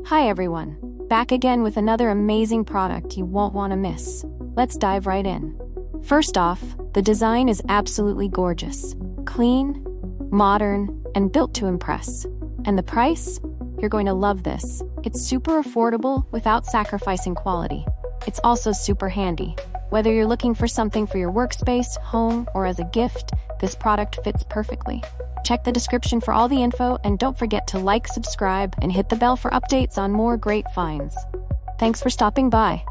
Hi everyone, back again with another amazing product you won't want to miss. Let's dive right in. First off, the design is absolutely gorgeous. Clean, modern, and built to impress. And the price? You're going to love this. It's super affordable without sacrificing quality. It's also super handy. Whether you're looking for something for your workspace, home, or as a gift, this product fits perfectly. Check the description for all the info, and don't forget to like, subscribe, and hit the bell for updates on more great finds. Thanks for stopping by.